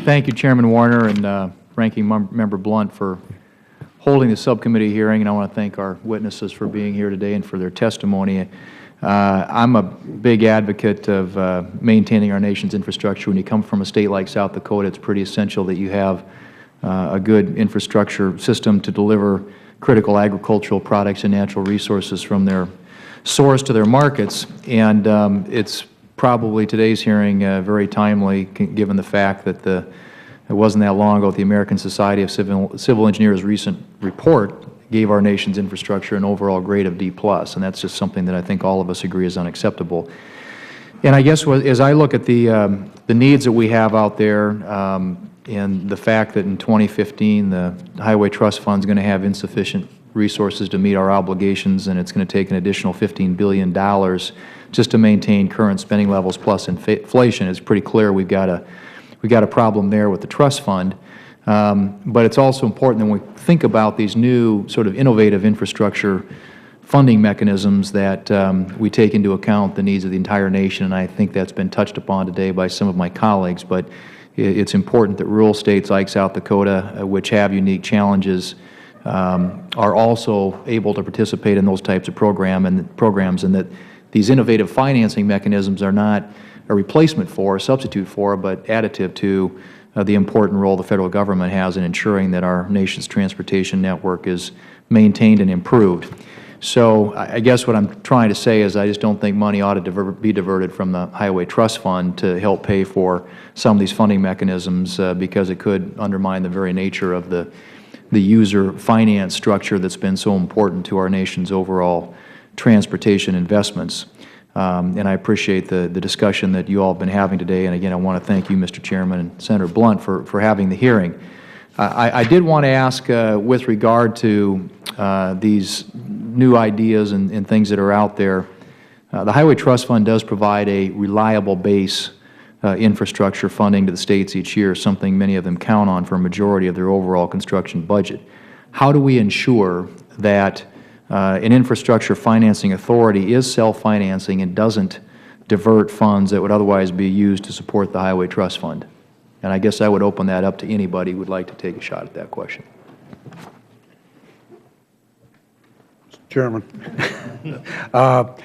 thank you, Chairman Warner and Ranking Member Blunt, for holding the subcommittee hearing, and I want to thank our witnesses for being here today and for their testimony. I'm a big advocate of maintaining our nation's infrastructure. When you come from a state like South Dakota, it's pretty essential that you have a good infrastructure system to deliver critical agricultural products and natural resources from their source to their markets. And it's probably today's hearing very timely, given the fact that it wasn't that long ago that the American Society of Civil Engineers' recent report gave our nation's infrastructure an overall grade of D+, and that's just something that I think all of us agree is unacceptable. And I guess as I look at the needs that we have out there, and the fact that in 2015 the Highway Trust Fund is going to have insufficient resources to meet our obligations, and it's going to take an additional $15 billion just to maintain current spending levels plus inflation, it's pretty clear we've got a problem there with the trust fund. But it's also important that when we think about these new sort of innovative infrastructure funding mechanisms that we take into account the needs of the entire nation, and I think that's been touched upon today by some of my colleagues. But it's important that rural states like South Dakota, which have unique challenges, are also able to participate in those types of programs, and that these innovative financing mechanisms are not a replacement for, a substitute for, but additive to the important role the Federal Government has in ensuring that our nation's transportation network is maintained and improved. So I guess what I'm trying to say is I just don't think money ought to be diverted from the Highway Trust Fund to help pay for some of these funding mechanisms because it could undermine the very nature of the user finance structure that's been so important to our nation's overall transportation investments. And I appreciate the discussion that you all have been having today. And again, I want to thank you, Mr. Chairman, and Senator Blunt for having the hearing. I did want to ask with regard to these new ideas and things that are out there. The Highway Trust Fund does provide a reliable base infrastructure funding to the states each year, something many of them count on for a majority of their overall construction budget. How do we ensure that an infrastructure financing authority is self-financing and doesn't divert funds that would otherwise be used to support the Highway Trust Fund? And I guess I would open that up to anybody who would like to take a shot at that question. Chairman.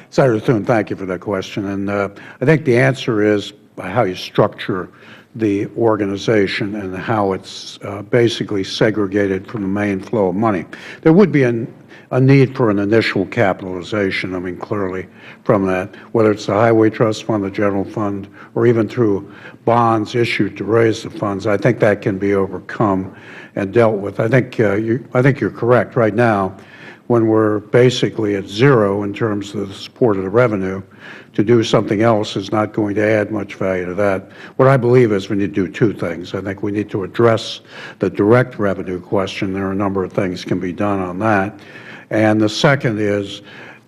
Senator Thune, thank you for that question. And I think the answer is how you structure the organization and how it's basically segregated from the main flow of money. There would be a need for an initial capitalization, I mean, clearly from that, whether it's the Highway Trust Fund, the General Fund, or even through bonds issued to raise the funds. I think that can be overcome and dealt with. I think you're correct. Right now, when we're basically at zero in terms of the support of the revenue, to do something else is not going to add much value to that. What I believe is we need to do two things. I think we need to address the direct revenue question. There are a number of things can be done on that. And the second is,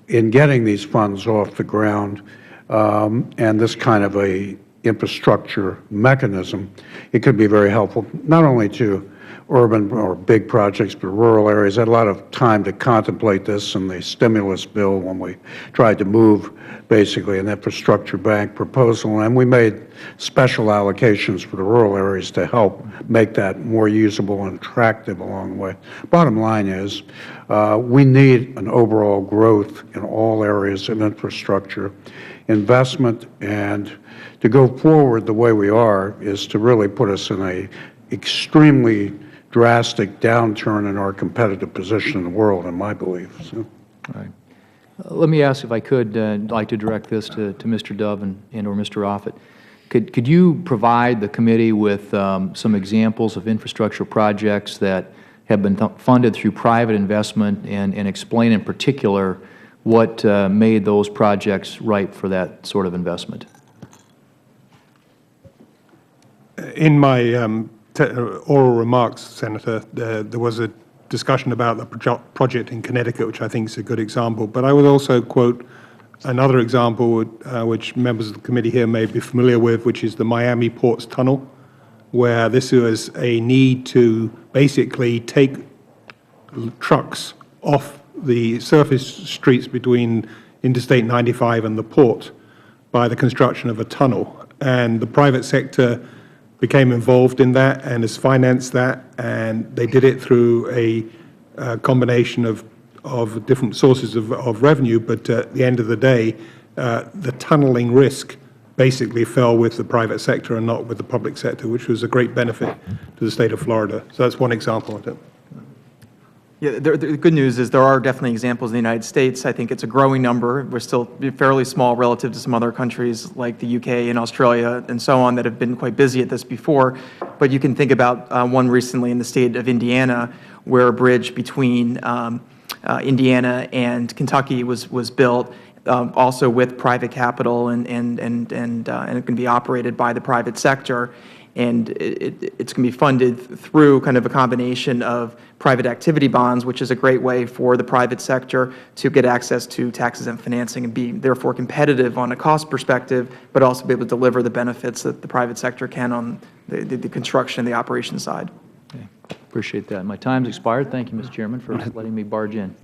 in getting these funds off the ground and this kind of a infrastructure mechanism, it could be very helpful not only to urban or big projects, but rural areas. I had a lot of time to contemplate this in the stimulus bill when we tried to move basically an infrastructure bank proposal, and we made special allocations for the rural areas to help make that more usable and attractive along the way. Bottom line is we need an overall growth in all areas of infrastructure investment, and to go forward the way we are is to really put us in a extremely drastic downturn in our competitive position in the world, in my belief. So. All right. Let me ask if I could, I'd like to direct this to Mr. Dove and or Mr. Offit. Could you provide the committee with some examples of infrastructure projects that have been funded through private investment and explain in particular what made those projects ripe for that sort of investment? In my oral remarks, Senator, there was a discussion about the project in Connecticut, which I think is a good example. But I would also quote another example, which members of the committee here may be familiar with, which is the Miami Ports Tunnel, where this was a need to basically take trucks off the surface streets between Interstate 95 and the port by the construction of a tunnel. And the private sector became involved in that and has financed that, and they did it through a combination of different sources of revenue, but at the end of the day, the tunneling risk basically fell with the private sector and not with the public sector, which was a great benefit to the state of Florida. So that's one example of it. Yeah, the good news is there are definitely examples in the United States. I think it's a growing number. We're still fairly small relative to some other countries like the UK and Australia and so on that have been quite busy at this before. But you can think about one recently in the state of Indiana where a bridge between Indiana and Kentucky was built, also with private capital, and it can be operated by the private sector. And it's going to be funded through kind of a combination of private activity bonds, which is a great way for the private sector to get access to tax-exempt financing and be therefore competitive on a cost perspective, but also be able to deliver the benefits that the private sector can on the construction and the operation side. Okay. Appreciate that. My time's expired. Thank you, Mr. Chairman, for letting me barge in.